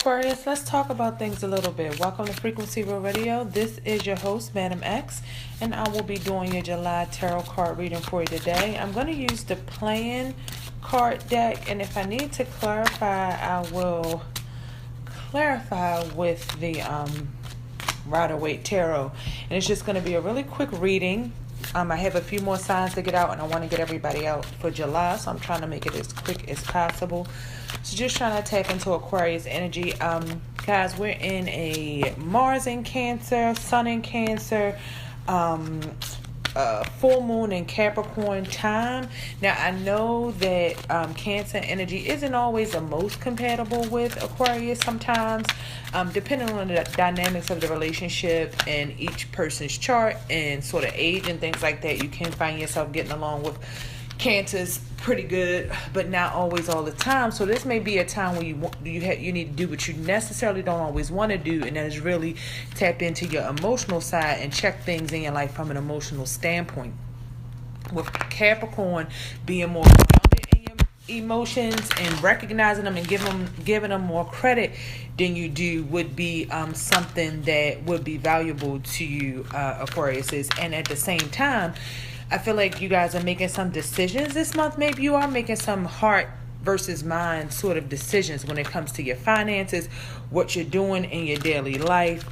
Aquarius, let's talk about things a little bit. Welcome to Frequency Real Radio. This is your host, Madam X, and I will be doing your July tarot card reading for you today. I'm going to use the Playing card deck, and if I need to clarify, I will clarify with the Rider-Waite Tarot. And it's just going to be a really quick reading. I have a few more signs to get out, and I want to get everybody out for July, so I'm trying to make it as quick as possible. So just trying to tap into Aquarius energy. Guys, we're in a Mars in Cancer, Sun in Cancer, full moon in Capricorn time. Now, I know that Cancer energy isn't always the most compatible with Aquarius sometimes, depending on the dynamics of the relationship and each person's chart and sort of age and things like that. You can find yourself getting along with Cancer's pretty good, but not always all the time. So this may be a time where you need to do what you necessarily don't always want to do, and that is really tap into your emotional side and check things in your life from an emotional standpoint. With Capricorn being more grounded in your emotions and recognizing them and giving them more credit than you do would be something that would be valuable to you, Aquarius is. And at the same time, I feel like you guys are making some decisions this month. Maybe you are making some heart versus mind sort of decisions when it comes to your finances, what you're doing in your daily life,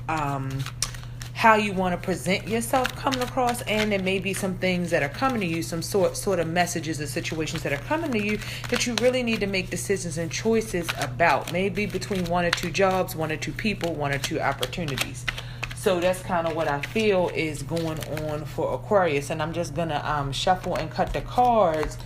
how you want to present yourself coming across, and there may be some things that are coming to you, some sort of messages or situations that are coming to you that you really need to make decisions and choices about. Maybe between one or two jobs, one or two people, one or two opportunities. So that's kind of what I feel is going on for Aquarius. And I'm just going to shuffle and cut the cards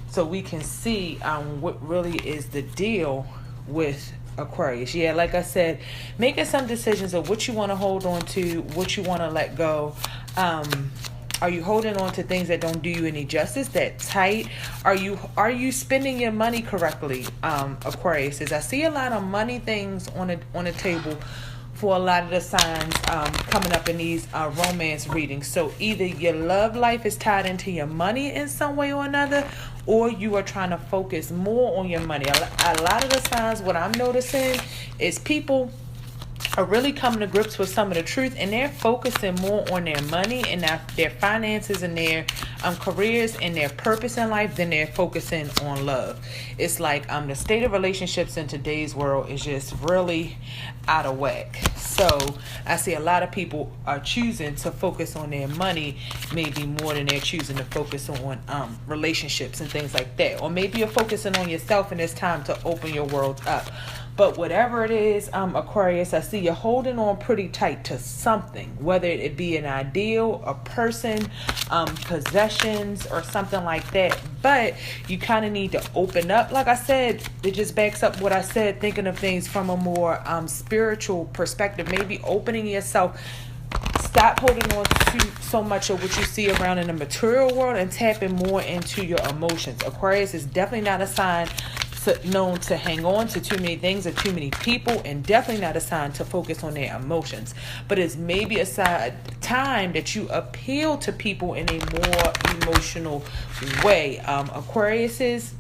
so we can see what really is the deal with Aquarius. Yeah, like I said, making some decisions of what you want to hold on to, what you want to let go. Are you holding on to things that don't do you any justice, that tight? Are you spending your money correctly, Aquarius? As I see a lot of money things on the table for a lot of the signs coming up in these romance readings. So either your love life is tied into your money in some way or another, or you are trying to focus more on your money. A lot of the signs, what I'm noticing is people are really coming to grips with some of the truth, and they're focusing more on their money and their finances and their careers and their purpose in life than they're focusing on love. It's like the state of relationships in today's world is just really out of whack. So I see a lot of people are choosing to focus on their money maybe more than they're choosing to focus on relationships and things like that. Or maybe you're focusing on yourself and it's time to open your world up. But whatever it is, Aquarius, I see you're holding on pretty tight to something, whether it be an ideal, a person, possessions, or something like that. But you kind of need to open up. Like I said, it just backs up what I said, thinking of things from a more spiritual perspective, maybe opening yourself. Stop holding on to so much of what you see around in the material world and tapping more into your emotions. Aquarius is definitely not a sign known to hang on to too many things or too many people, and definitely not a sign to focus on their emotions. But it's maybe a time that you appeal to people in a more emotional way. Aquarius is,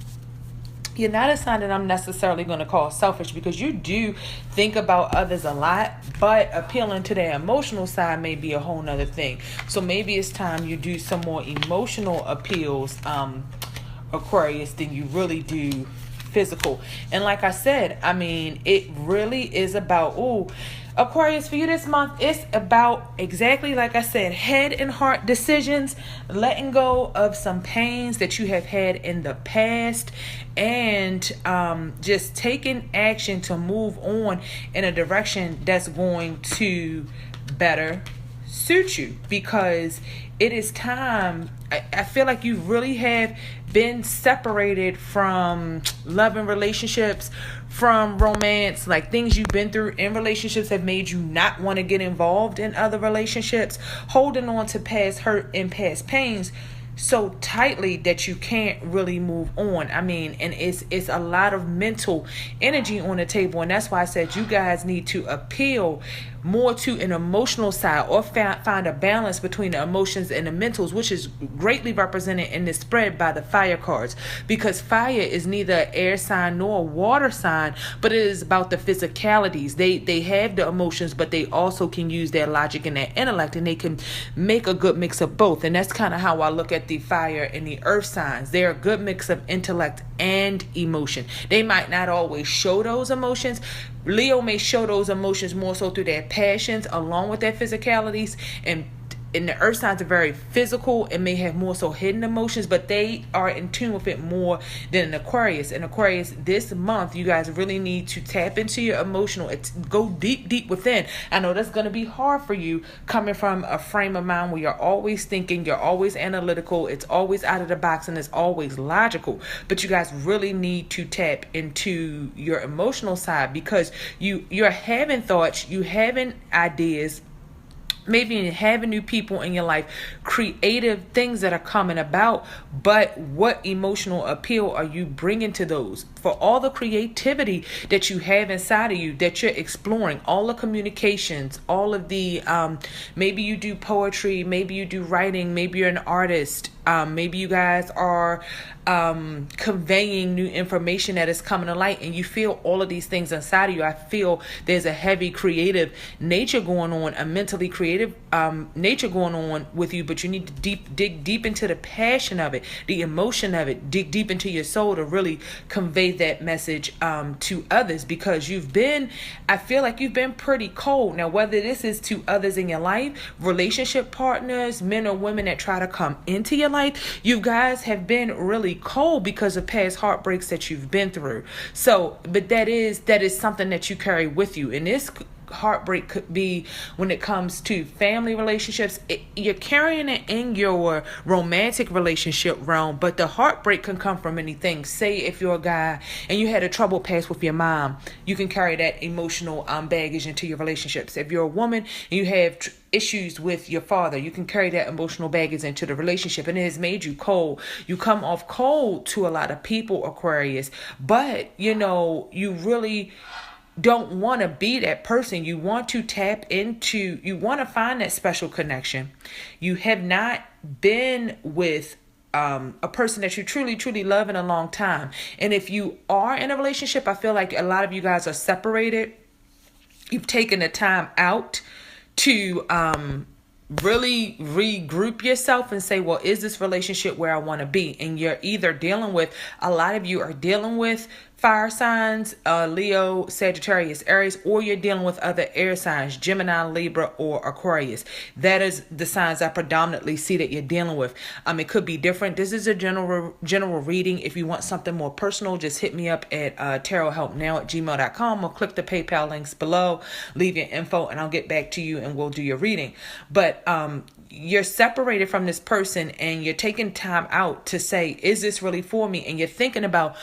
you're not a sign that I'm necessarily going to call selfish, because you do think about others a lot, but appealing to their emotional side may be a whole nother thing. So maybe it's time you do some more emotional appeals, Aquarius, than you really do physical. And like I said, I mean, it really is about, Aquarius, for you this month, it's about, exactly like I said, head and heart decisions, letting go of some pains that you have had in the past, and just taking action to move on in a direction that's going to better suit you, because it is time. I feel like you really have been separated from love and relationships, from romance, like things you've been through in relationships have made you not want to get involved in other relationships, holding on to past hurt and past pains. so tightly that you can't really move on. I mean, and it's a lot of mental energy on the table, and that's why I said you guys need to appeal more to an emotional side, or find a balance between the emotions and the mentals, which is greatly represented in this spread by the fire cards, because fire is neither air sign nor a water sign, but it is about the physicalities. They have the emotions, but they also can use their logic and their intellect, and they can make a good mix of both. And that's kind of how I look at the fire and the earth signs. They're a good mix of intellect and emotion. They might not always show those emotions. Leo may show those emotions more so through their passions along with their physicalities, and the earth signs are very physical and may have more so hidden emotions, but they are in tune with it more than an Aquarius. And Aquarius, this month, you guys really need to tap into your emotional, go deep within. I know that's going to be hard for you, coming from a frame of mind where you're always thinking, you're always analytical, it's always out of the box, and it's always logical. But you guys really need to tap into your emotional side, because you're having thoughts, you having ideas, maybe having new people in your life, creative things that are coming about, but what emotional appeal are you bringing to those? For all the creativity that you have inside of you, that you're exploring, all the communications, all of the maybe you do poetry, maybe you do writing, maybe you're an artist, maybe you guys are conveying new information that is coming to light, and you feel all of these things inside of you. I feel there's a heavy creative nature going on, a mentally creative nature going on with you, but you need to dig deep into the passion of it, the emotion of it, dig deep into your soul to really convey that message to others, because I feel like you've been pretty cold. Now, whether this is to others in your life, relationship partners, men or women that try to come into your life, you guys have been really cold because of past heartbreaks that you've been through. So, but that is something that you carry with you. And this heartbreak could be when it comes to family relationships. You're carrying it in your romantic relationship realm, but the heartbreak can come from anything. Say if you're a guy and you had a troubled past with your mom, you can carry that emotional baggage into your relationships. If you're a woman and you have issues with your father, you can carry that emotional baggage into the relationship, and it has made you cold. You come off cold to a lot of people, Aquarius, but you really don't want to be that person. You want to you want to find that special connection. You have not been with a person that you truly love in a long time. And if you are in a relationship, I feel like a lot of you guys are separated. You've taken the time out to really regroup yourself and say, well, is this relationship where I want to be? And you're either a lot of you are dealing with fire signs, Leo, Sagittarius, Aries, or you're dealing with other air signs, Gemini, Libra, or Aquarius. That is the signs I predominantly see that you're dealing with. It could be different. This is a general reading. If you want something more personal, just hit me up at tarothelpnow@gmail.com, or click the PayPal links below, leave your info, and I'll get back to you and we'll do your reading. But you're separated from this person and you're taking time out to say, is this really for me? And you're thinking about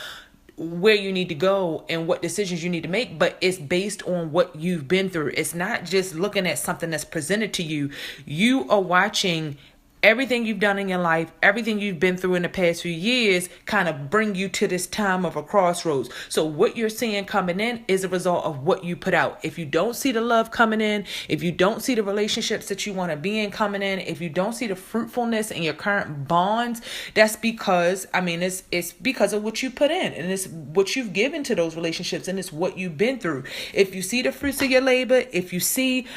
where you need to go and what decisions you need to make, but it's based on what you've been through. It's not just looking at something that's presented to you. You are watching everything you've done in your life, everything you've been through in the past few years kind of bring you to this time of a crossroads. So what you're seeing coming in is a result of what you put out. If you don't see the love coming in, if you don't see the relationships that you want to be in coming in, if you don't see the fruitfulness in your current bonds, that's because, it's because of what you put in, and it's what you've given to those relationships, and it's what you've been through. If you see the fruits of your labor, if you see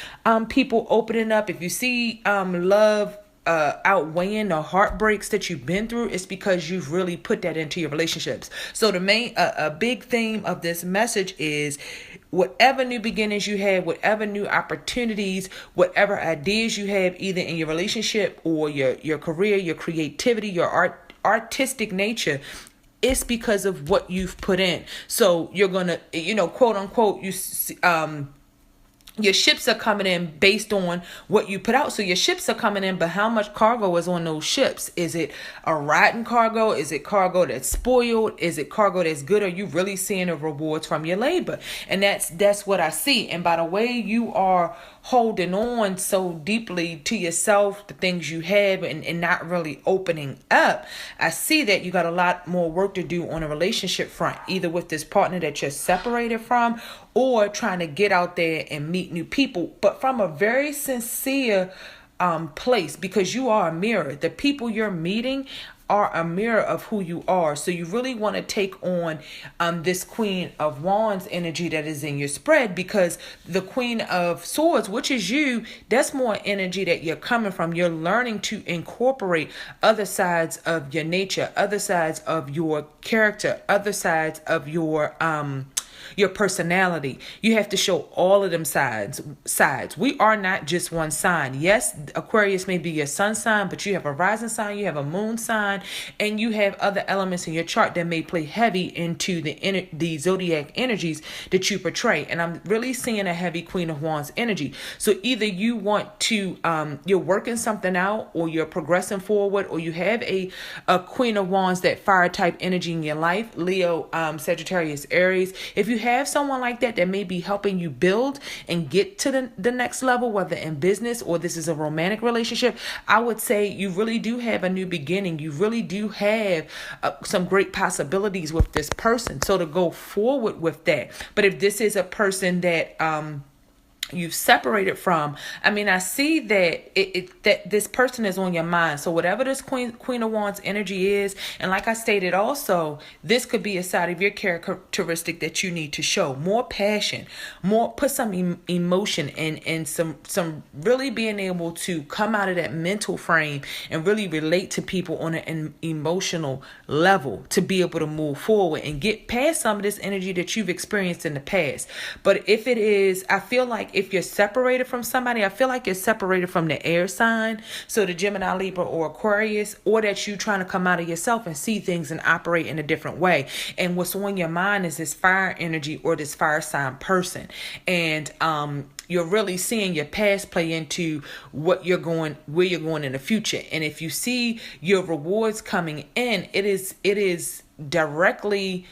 people opening up, if you see love outweighing the heartbreaks that you've been through, it's because you've really put that into your relationships. So a big theme of this message is, whatever new beginnings you have, whatever new opportunities, whatever ideas you have, either in your relationship or your career, your creativity, your artistic nature, it's because of what you've put in. So you're gonna, quote unquote, your ships are coming in based on what you put out. So your ships are coming in, but how much cargo is on those ships? Is it a rotten cargo? Is it cargo that's spoiled? Is it cargo that's good? Are you really seeing the rewards from your labor? And that's what I see. And by the way you are holding on so deeply to yourself, the things you have, and not really opening up, I see that you got a lot more work to do on a relationship front, either with this partner that you're separated from, or trying to get out there and meet new people, but from a very sincere place, because you are a mirror. The people you're meeting are a mirror of who you are. So you really want to take on this Queen of Wands energy that is in your spread, because the Queen of Swords, which is you, that's more energy that you're coming from. You're learning to incorporate other sides of your nature, other sides of your character, other sides of your personality. You have to show all of them sides. We are not just one sign. Yes, Aquarius may be your sun sign, but you have a rising sign, you have a moon sign, and you have other elements in your chart that may play heavy into the zodiac energies that you portray. And I'm really seeing a heavy Queen of Wands energy. So either you want to, you're working something out, or you're progressing forward, or you have a Queen of Wands, that fire type energy in your life, Leo, Sagittarius, Aries. If you have someone like that may be helping you build and get to the next level, whether in business or this is a romantic relationship, I would say you really do have a new beginning. You really do have some great possibilities with this person. So to go forward with that. But if this is a person that you've separated from, I mean, I see that that this person is on your mind. So whatever this Queen of Wands energy is, and like I stated also, this could be a side of your characteristic that you need to show more passion, more, put some emotion and some really being able to come out of that mental frame and really relate to people on an emotional level, to be able to move forward and get past some of this energy that you've experienced in the past. But if it is, I feel like if you're separated from somebody, I feel like you're separated from the air sign, so the Gemini, Libra, or Aquarius, or that you trying to come out of yourself and see things and operate in a different way. And what's on your mind is this fire energy or this fire sign person. And you're really seeing your past play into where you're going in the future. And if you see your rewards coming in, it is directly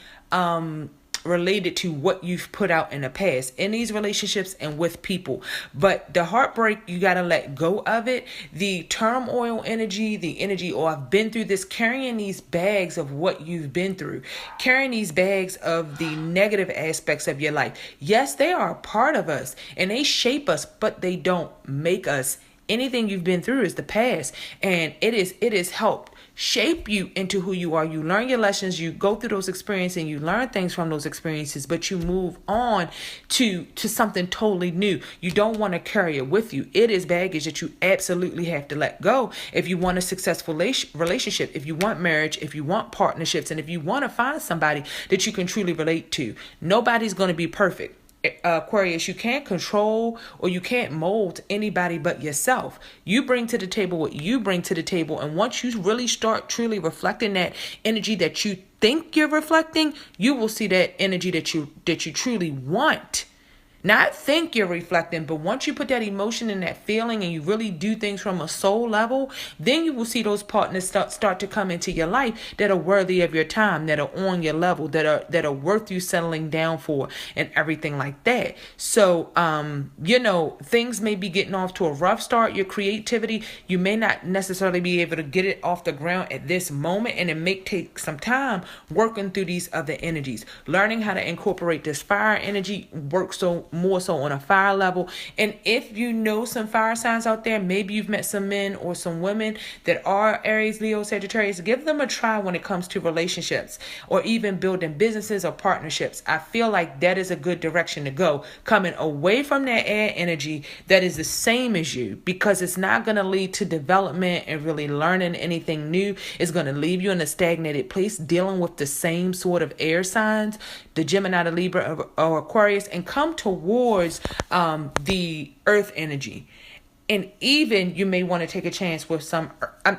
related to what you've put out in the past in these relationships and with people. But the heartbreak, you got to let go of it. The turmoil energy, the energy, oh, I've been through this, carrying these bags of what you've been through, carrying these bags of the negative aspects of your life. Yes, they are a part of us and they shape us, but they don't make us. Anything you've been through is the past, and it is helped shape you into who you are. You learn your lessons, you go through those experiences, and you learn things from those experiences, but you move on to something totally new. You don't want to carry it with you. It is baggage that you absolutely have to let go if you want a successful relationship, if you want marriage, if you want partnerships, and if you want to find somebody that you can truly relate to. Nobody's going to be perfect. Aquarius, you can't control or you can't mold anybody but yourself. You bring to the table what you bring to the table, and once you really start truly reflecting that energy that you think you're reflecting, you will see that energy that you truly want. Not think you're reflecting, but once you put that emotion and that feeling and you really do things from a soul level, then you will see those partners start to come into your life that are worthy of your time, that are on your level, that are worth you settling down for, and everything like that. So, things may be getting off to a rough start. Your creativity, you may not necessarily be able to get it off the ground at this moment, and it may take some time working through these other energies. Learning how to incorporate this fire energy works more so on a fire level. And if you know some fire signs out there, maybe you've met some men or some women that are Aries, Leo, Sagittarius, give them a try when it comes to relationships or even building businesses or partnerships. I feel like that is a good direction to go, coming away from that air energy that is the same as you, because it's not going to lead to development and really learning anything new. It's going to leave you in a stagnated place, dealing with the same sort of air signs, the Gemini, the Libra, or Aquarius, and come towards the earth energy. And even you may want to take a chance with some,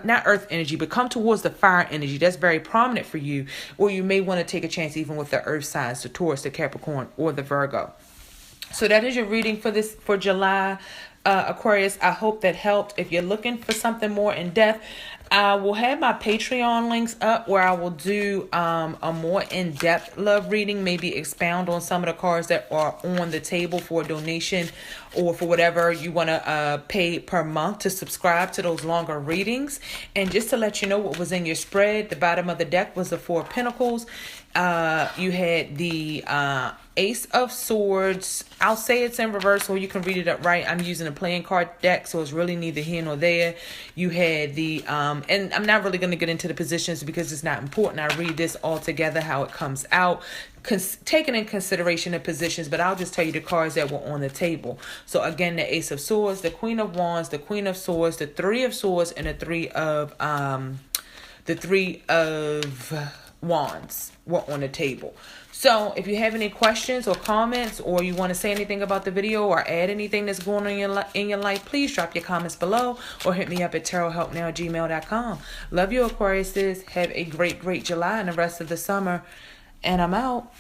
not earth energy, but come towards the fire energy. That's very prominent for you. Or you may want to take a chance even with the earth signs, the Taurus, the Capricorn, or the Virgo. So that is your reading for July, Aquarius. I hope that helped. If you're looking for something more in depth, I will have my Patreon links up where I will do a more in-depth love reading, maybe expound on some of the cards that are on the table for a donation or for whatever you want to pay per month to subscribe to those longer readings. And just to let you know what was in your spread, the bottom of the deck was the Four of Pentacles. You had the Ace of Swords. I'll say it's in reverse so you can read it up right. I'm using a playing card deck, so it's really neither here nor there. You had the and I'm not really going to get into the positions because it's not important. I read this all together how it comes out, taking in consideration the positions, but I'll just tell you the cards that were on the table. So again, the Ace of Swords, the Queen of Wands, the Queen of Swords, the Three of Swords, and the Three of Wands were on the table. So if you have any questions or comments, or you want to say anything about the video or add anything that's going on in your life, please drop your comments below or hit me up at tarothelpnow@gmail.com. Love you, Aquariuses. Have a great July and the rest of the summer. And I'm out.